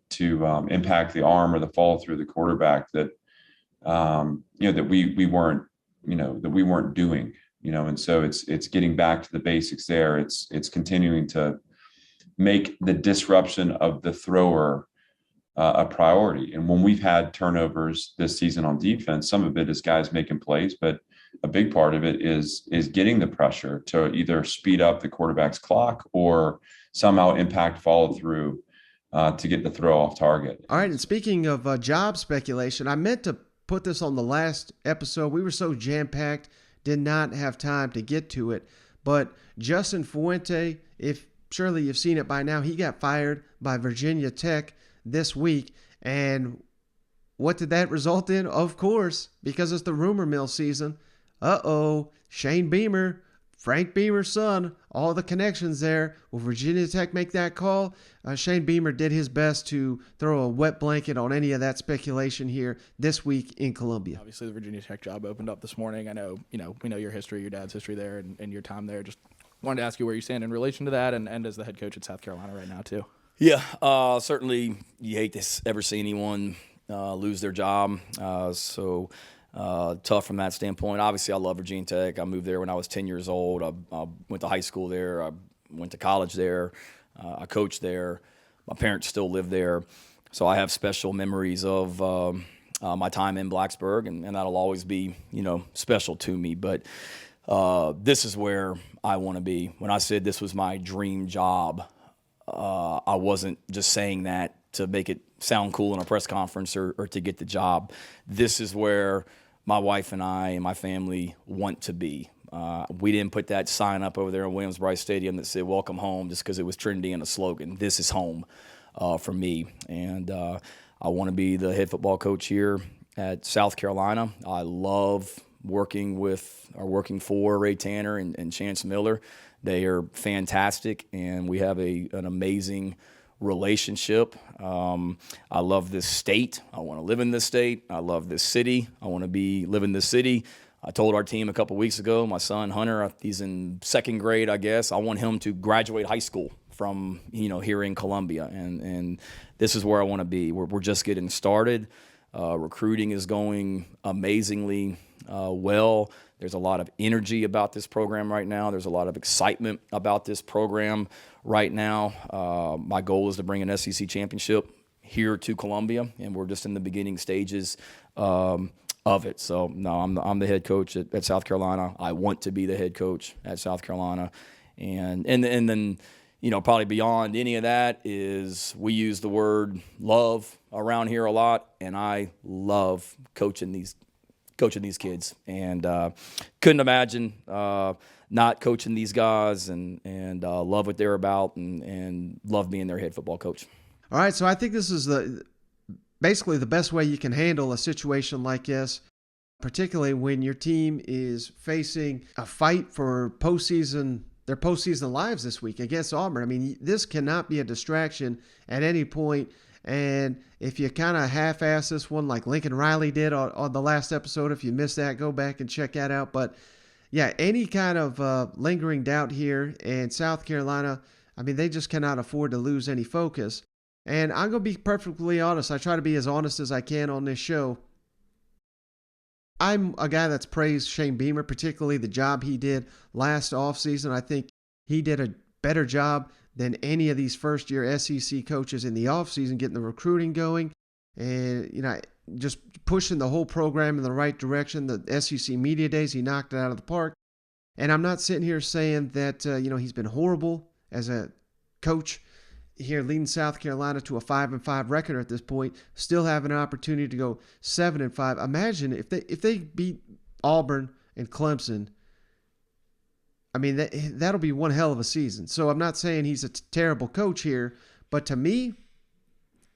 impact the arm or the follow through the quarterback that we weren't doing. And so it's getting back to the basics there. It's continuing to make the disruption of the thrower a priority. And when we've had turnovers this season on defense, some of it is guys making plays, but a big part of it is getting the pressure to either speed up the quarterback's clock or somehow impact follow through to get the throw off target. All right. And speaking of job speculation, I meant to put this on the last episode. We were so jam-packed, did not have time to get to it. But Justin Fuente, surely you've seen it by now, he got fired by Virginia Tech this week. And what did that result in? Of course, because it's the rumor mill season. Shane Beamer, Frank Beamer's son, all the connections there. Will Virginia Tech make that call? Shane Beamer did his best to throw a wet blanket on any of that speculation here this week in Columbia. Obviously, the Virginia Tech job opened up this morning. I know, we know your history, your dad's history there, and your time there. Just wanted to ask you where you stand in relation to that, and as the head coach at South Carolina right now too. Yeah, certainly you hate to ever see anyone lose their job. So tough from that standpoint. Obviously, I love Virginia Tech. I moved there when I was 10 years old. I went to high school there. I went to college there. I coached there. My parents still live there. So I have special memories of my time in Blacksburg, and that'll always be, special to me. But this is where I want to be. When I said this was my dream job, I wasn't just saying that to make it sound cool in a press conference or to get the job. This is where my wife and I and my family want to be. We didn't put that sign up over there in Williams-Brice Stadium that said "Welcome Home" just because it was trendy and a slogan. This is home for me, and I want to be the head football coach here at South Carolina. I love working for Ray Tanner and Chance Miller. They are fantastic, and we have an amazing relationship. I love this state. I want to live in this state. I love this city. I want to live in this city. I told our team a couple weeks ago, my son Hunter, he's in second grade, I guess. I want him to graduate high school from here in Columbia, and this is where I want to be. We're just getting started. Recruiting is going amazingly well. There's a lot of energy about this program right now. There's a lot of excitement about this program right now. My goal is to bring an SEC championship here to Columbia, and we're just in the beginning stages of it. So, no, I'm the head coach at South Carolina. I want to be the head coach at South Carolina. And then, probably beyond any of that is we use the word love around here a lot, and I love coaching these kids, and couldn't imagine not coaching these guys, and love what they're about, and love being their head football coach. All right, so I think this is basically the best way you can handle a situation like this, particularly when your team is facing a fight for their postseason lives this week against Auburn. I mean, this cannot be a distraction at any point. And if you kind of half-ass this one like Lincoln Riley did on the last episode, if you missed that, go back and check that out. But, yeah, any kind of lingering doubt here, and South Carolina, I mean, they just cannot afford to lose any focus. And I'm going to be perfectly honest. I try to be as honest as I can on this show. I'm a guy that's praised Shane Beamer, particularly the job he did last offseason. I think he did a better job than any of these first-year SEC coaches in the offseason, getting the recruiting going and, just pushing the whole program in the right direction. The SEC Media Days, he knocked it out of the park. And I'm not sitting here saying that, he's been horrible as a coach here, leading South Carolina to a 5-5 record at this point, still have an opportunity to go 7-5. Imagine if they beat Auburn and Clemson. I mean, that'll be one hell of a season. So I'm not saying he's a terrible coach here, but to me,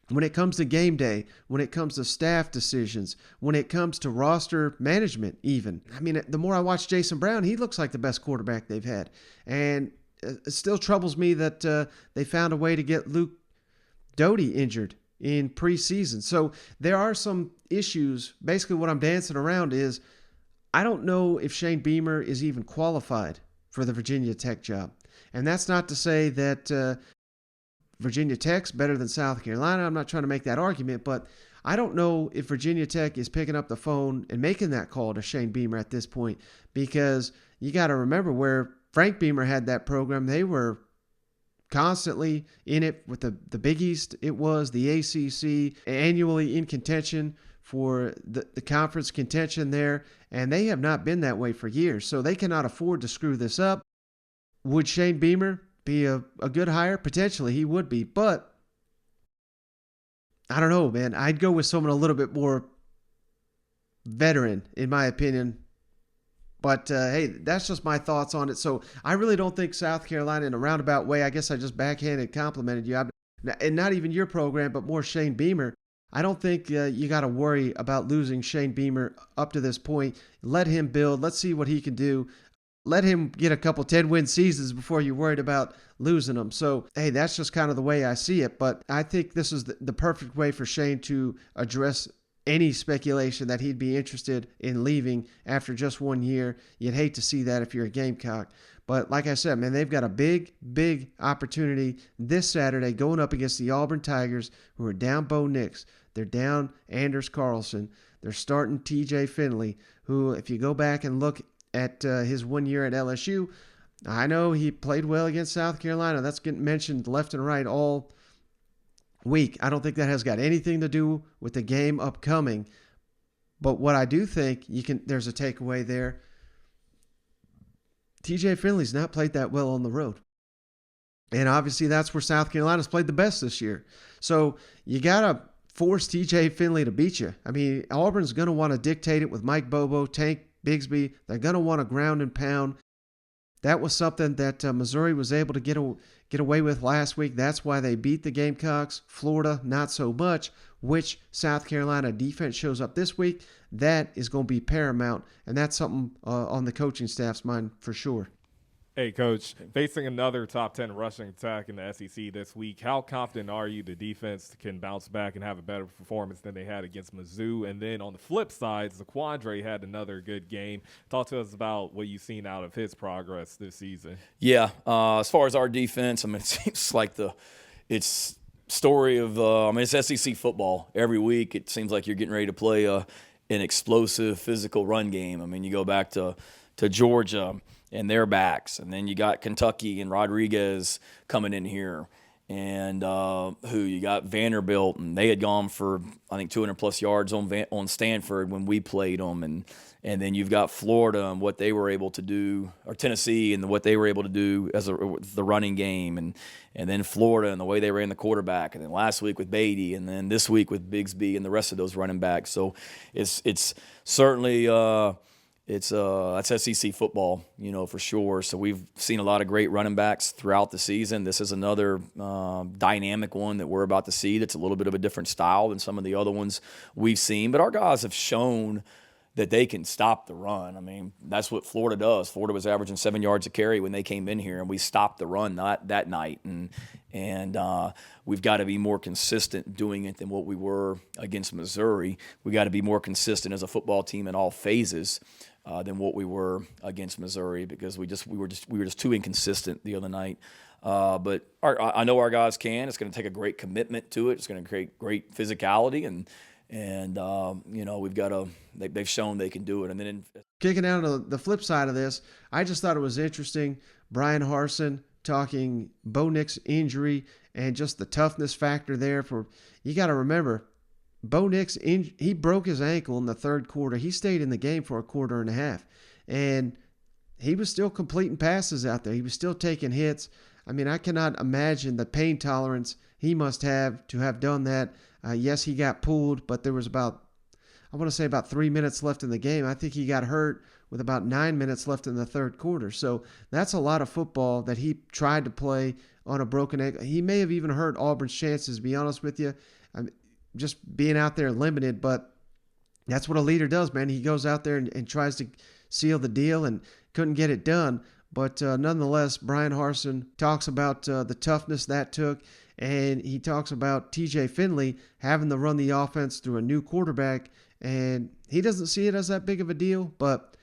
when it comes to game day, when it comes to staff decisions, when it comes to roster management even, I mean, the more I watch Jason Brown, he looks like the best quarterback they've had. And it still troubles me that they found a way to get Luke Doty injured in preseason. So there are some issues. Basically, what I'm dancing around is I don't know if Shane Beamer is even qualified for the Virginia Tech job. And that's not to say that Virginia Tech's better than South Carolina. I'm not trying to make that argument, but I don't know if Virginia Tech is picking up the phone and making that call to Shane Beamer at this point, because you got to remember where Frank Beamer had that program. They were constantly in it with the Big East. It was the ACC, annually in contention for the conference contention there, and they have not been that way for years. So they cannot afford to screw this up. Would Shane Beamer be a good hire? Potentially, he would be. But I don't know, man. I'd go with someone a little bit more veteran, in my opinion. But, hey, that's just my thoughts on it. So I really don't think South Carolina, in a roundabout way, I guess I just backhanded complimented you. And not even your program, but more Shane Beamer. I don't think you got to worry about losing Shane Beamer up to this point. Let him build. Let's see what he can do. Let him get a couple 10-win seasons before you're worried about losing them. So, hey, that's just kind of the way I see it. But I think this is the perfect way for Shane to address any speculation that he'd be interested in leaving after just 1 year. You'd hate to see that if you're a Gamecock. But like I said, man, they've got a big, big opportunity this Saturday going up against the Auburn Tigers, who are down Bo Nix. They're down Anders Carlson. They're starting TJ Finley, who, if you go back and look at his 1 year at LSU, I know he played well against South Carolina. That's getting mentioned left and right all week. I don't think that has got anything to do with the game upcoming. But what I do think there's a takeaway there. TJ Finley's not played that well on the road. And obviously that's where South Carolina's played the best this year. So you got to force TJ Finley to beat you. I mean, Auburn's going to want to dictate it with Mike Bobo, Tank Bigsby. They're going to want to ground and pound. That was something that Missouri was able to get away with last week. That's why they beat the Gamecocks. Florida, not so much. Which South Carolina defense shows up this week, that is going to be paramount. And that's something on the coaching staff's mind for sure. Hey, Coach, facing another top 10 rushing attack in the SEC this week, how confident are you the defense can bounce back and have a better performance than they had against Mizzou? And then on the flip side, Zaquandre had another good game. Talk to us about what you've seen out of his progress this season. Yeah, as far as our defense, I mean, it seems like it's story of it's SEC football. Every week it seems like you're getting ready to play an explosive physical run game. I mean, you go back to Georgia and their backs, and then you got Kentucky and Rodriguez coming in here, and who you got Vanderbilt, and they had gone for I think 200+ yards on Stanford when we played them, and then you've got Florida and what they were able to do, or Tennessee and what they were able to do as the running game, and then Florida and the way they ran the quarterback, and then last week with Beatty, and then this week with Bigsby and the rest of those running backs. So it's certainly that's SEC football, for sure. So we've seen a lot of great running backs throughout the season. This is another dynamic one that we're about to see that's a little bit of a different style than some of the other ones we've seen. But our guys have shown that they can stop the run. I mean, that's what Florida does. Florida was averaging 7 yards a carry when they came in here, and we stopped the run that night. And we've got to be more consistent doing it than what we were against Missouri. We got to be more consistent as a football team in all phases than what we were against Missouri, because we were just too inconsistent the other night. But I know our guys can. It's going to take a great commitment to it. It's going to create great physicality, and we've got to. They've shown they can do it. And then kicking out of the flip side of this, I just thought it was interesting. Bryan Harsin talking Bo Nix's injury and just the toughness factor there. You got to remember, Bo Nix, he broke his ankle in the third quarter. He stayed in the game for a quarter and a half, and he was still completing passes out there. He was still taking hits. I mean, I cannot imagine the pain tolerance he must have to have done that. Yes, he got pulled, but there was about 3 minutes left in the game. I think he got hurt with about 9 minutes left in the third quarter. So that's a lot of football that he tried to play on a broken ankle. He may have even hurt Auburn's chances, to be honest with you. Just being out there limited, but that's what a leader does, man. He goes out there and tries to seal the deal and couldn't get it done. But nonetheless, Bryan Harsin talks about the toughness that took, and he talks about TJ Finley having to run the offense through a new quarterback, and he doesn't see it as that big of a deal, but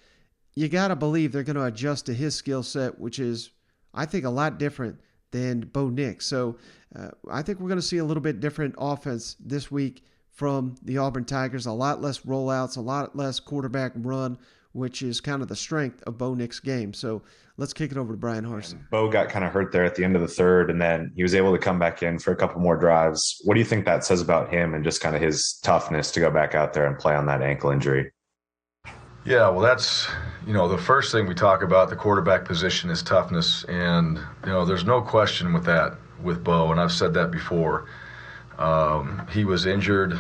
you got to believe they're going to adjust to his skill set, which is, I think, a lot different than Bo Nix. So I think we're going to see a little bit different offense this week from the Auburn Tigers, a lot less rollouts, a lot less quarterback run, which is kind of the strength of Bo Nix's game. So let's kick it over to Bryan Harsin. Bo got kind of hurt there at the end of the third, and then he was able to come back in for a couple more drives. What do you think that says about him and just kind of his toughness to go back out there and play on that ankle injury? Yeah, well, that's, the first thing we talk about, the quarterback position, is toughness. And, there's no question with that with Bo, and I've said that before. He was injured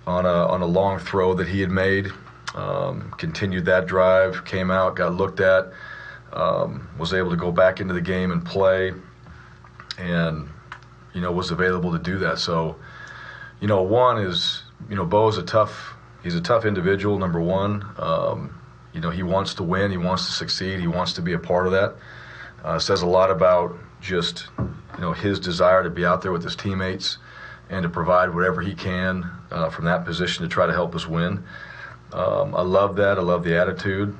on a long throw that he had made, continued that drive, came out, got looked at, was able to go back into the game and play, and, was available to do that. So, one is, Bo's he's a tough individual, number one. He wants to win. He wants to succeed. He wants to be a part of that. Says a lot about just, his desire to be out there with his teammates and to provide whatever he can from that position to try to help us win. I love that. I love the attitude.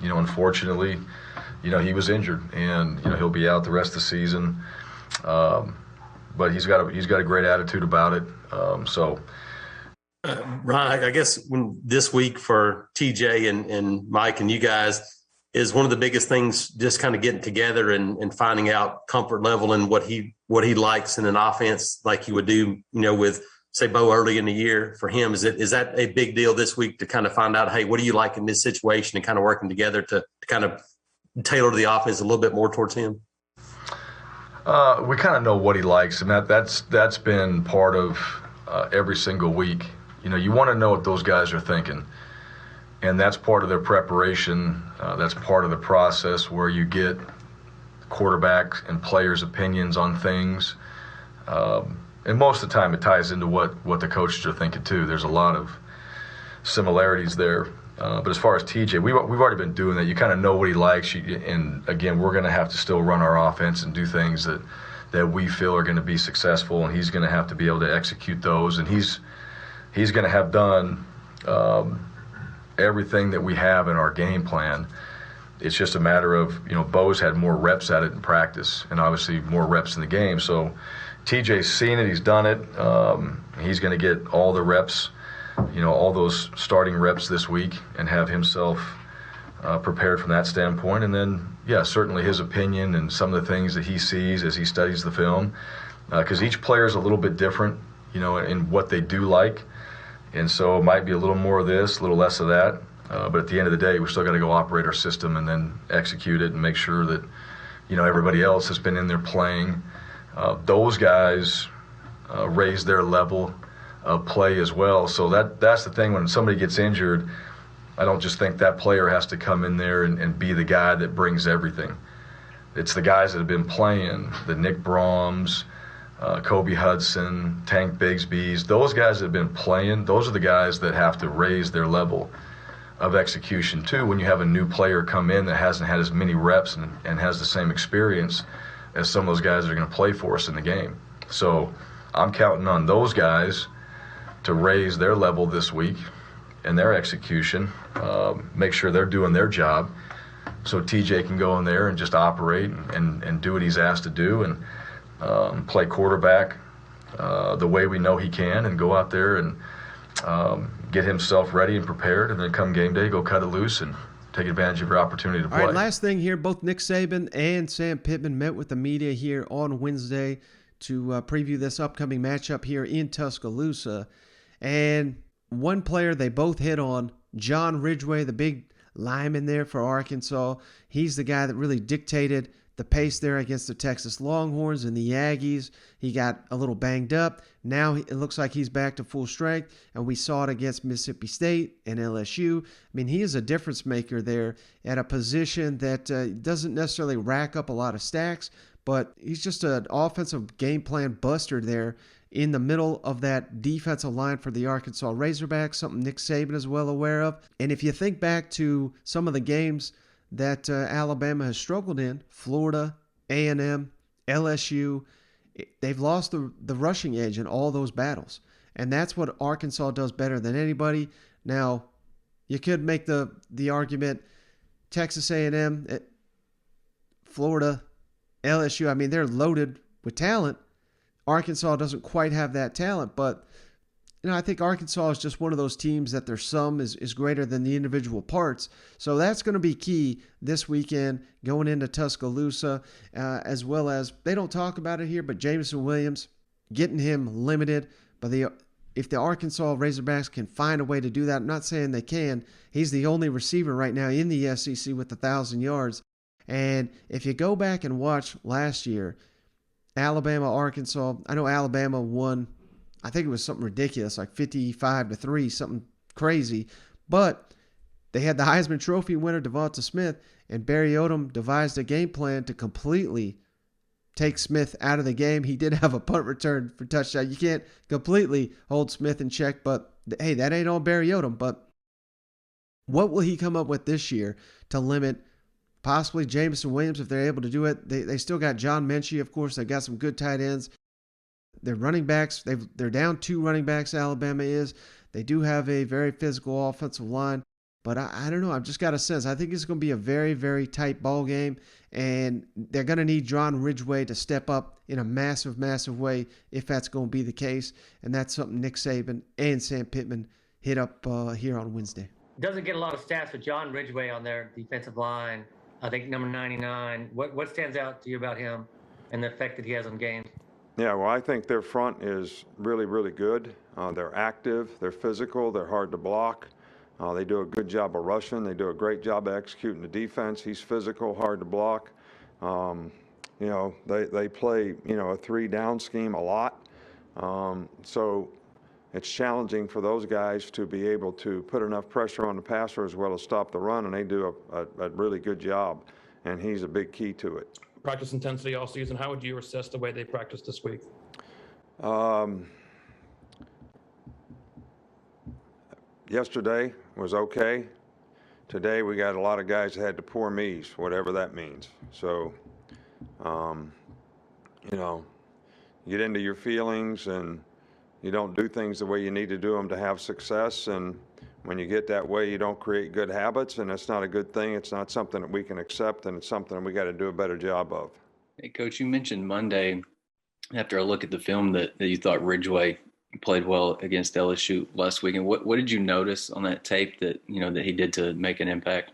Unfortunately, he was injured, and, he'll be out the rest of the season. But he's got a great attitude about it. Ron, I guess this week for TJ and Mike and you guys is one of the biggest things, just kind of getting together and finding out comfort level and what he likes in an offense, like you would do, with, say, Bo early in the year. For him, is that a big deal this week to kind of find out, hey, what do you like in this situation, and kind of working together to kind of tailor the offense a little bit more towards him? We kind of know what he likes, and that's been part of every single week. You want to know what those guys are thinking, and that's part of their preparation. That's part of the process where you get quarterback and players' opinions on things. And most of the time it ties into what the coaches are thinking too. There's a lot of similarities there. But as far as TJ, we've already been doing that. You kind of know what he likes. And again, we're going to have to still run our offense and do things that we feel are going to be successful, and he's going to have to be able to execute those. And he's going to have done everything that we have in our game plan. It's just a matter of, Bo's had more reps at it in practice and obviously more reps in the game. So TJ's seen it, he's done it. He's going to get all the reps, all those starting reps this week and have himself prepared from that standpoint. And then, certainly his opinion and some of the things that he sees as he studies the film, because each player is a little bit different, in what they do like. And so it might be a little more of this, a little less of that. But at the end of the day, we still got to go operate our system and then execute it and make sure that, everybody else has been in there playing. Those guys raise their level of play as well. So that's the thing. When somebody gets injured, I don't just think that player has to come in there and be the guy that brings everything. It's the guys that have been playing, the Nick Brahms, Kobe Hudson, Tank Bigsby's. Those guys that have been playing, those are the guys that have to raise their level of execution too when you have a new player come in that hasn't had as many reps and has the same experience as some of those guys that are going to play for us in the game. So I'm counting on those guys to raise their level this week and their execution, make sure they're doing their job so TJ can go in there and just operate and do what he's asked to do and play quarterback the way we know he can and go out there and get himself ready and prepared, and then come game day, go cut it loose and take advantage of your opportunity to play. All right, last thing here, both Nick Saban and Sam Pittman met with the media here on Wednesday to preview this upcoming matchup here in Tuscaloosa. And one player they both hit on, Jon Ridgeway, the big lineman there for Arkansas. He's the guy that really dictated the pace there against the Texas Longhorns and the Aggies. He got a little banged up. Now it looks like he's back to full strength, and we saw it against Mississippi State and LSU. I mean, he is a difference maker there at a position that doesn't necessarily rack up a lot of stacks, but he's just an offensive game plan buster there in the middle of that defensive line for the Arkansas Razorbacks, something Nick Saban is well aware of. And if you think back to some of the games that Alabama has struggled in, Florida, A&M, LSU, they've lost the rushing edge in all those battles. And that's what Arkansas does better than anybody. Now, you could make the argument, Texas A&M, Florida, LSU, I mean, they're loaded with talent. Arkansas doesn't quite have that talent, but I think Arkansas is just one of those teams that their sum is greater than the individual parts. So that's going to be key this weekend going into Tuscaloosa, as well as, they don't talk about it here, but Jameson Williams, getting him limited. But if the Arkansas Razorbacks can find a way to do that, I'm not saying they can. He's the only receiver right now in the SEC with 1,000 yards. And if you go back and watch last year, Alabama, Arkansas, I know Alabama won, I think it was something ridiculous, like 55-3, something crazy. But they had the Heisman Trophy winner, Devonta Smith, and Barry Odom devised a game plan to completely take Smith out of the game. He did have a punt return for touchdown. You can't completely hold Smith in check, but hey, that ain't on Barry Odom. But what will he come up with this year to limit possibly Jameson Williams if they're able to do it? They still got John Mechie, of course. They got some good tight ends. Their running backs, they're down 2 running backs, Alabama is. They do have a very physical offensive line. But I don't know. I've just got a sense. I think it's going to be a very, very tight ball game. And they're going to need Jon Ridgeway to step up in a massive, massive way if that's going to be the case. And that's something Nick Saban and Sam Pittman hit up here on Wednesday. Doesn't get a lot of stats with Jon Ridgeway on their defensive line. I think number 99. What stands out to you about him and the effect that he has on games? Yeah, well, I think their front is really, really good. They're active, they're physical, they're hard to block. They do a good job of rushing. They do a great job of executing the defense. He's physical, hard to block. They play, a 3-down scheme a lot. So it's challenging for those guys to be able to put enough pressure on the passer as well as stop the run, and they do a really good job, and he's a big key to it. Practice intensity all season. How would you assess the way they practiced this week? Yesterday was okay. today we got a lot of guys that had the poor me's, whatever that means. So, you know, you get into your feelings and you don't do things the way you need to do them to have success. And when you get that way, you don't create good habits, and it's not a good thing. It's not something that we can accept, and it's something that we got to do a better job of. Hey, Coach, you mentioned Monday, after I look at the film, that you thought Ridgeway played well against LSU last weekend. What did you notice on that tape that he did to make an impact?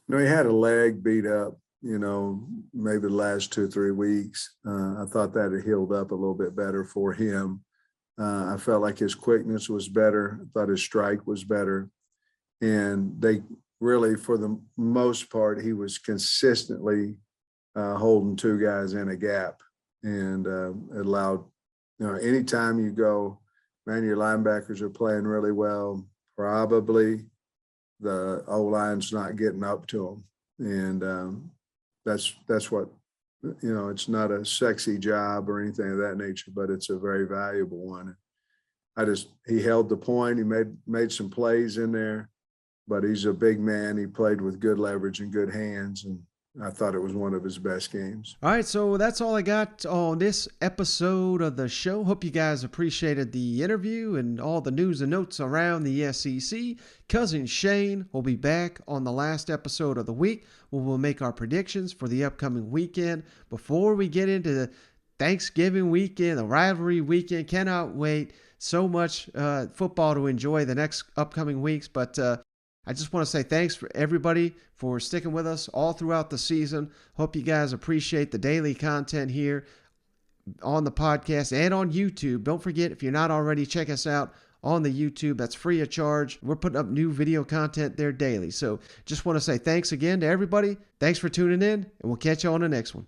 He had a leg beat up, maybe the last 2 or 3 weeks. I thought that had healed up a little bit better for him. I felt like his quickness was better. I thought his strike was better. And they really, for the most part, he was consistently holding 2 guys in a gap. And it allowed, anytime you go, man, your linebackers are playing really well. Probably the O-line's not getting up to them. And that's what, it's not a sexy job or anything of that nature, but it's a very valuable one. He held the point. He made some plays in there, but he's a big man. He played with good leverage and good hands, and I thought it was one of his best games. All right, so that's all I got on this episode of the show. Hope you guys appreciated the interview and all the news and notes around the SEC. Cousin Shane will be back on the last episode of the week, where we'll make our predictions for the upcoming weekend. Before we get into the Thanksgiving weekend, the rivalry weekend, cannot wait. So much football to enjoy the next upcoming weeks, but I just want to say thanks for everybody for sticking with us all throughout the season. Hope you guys appreciate the daily content here on the podcast and on YouTube. Don't forget, if you're not already, check us out on the YouTube. That's free of charge. We're putting up new video content there daily. So just want to say thanks again to everybody. Thanks for tuning in, and we'll catch you on the next one.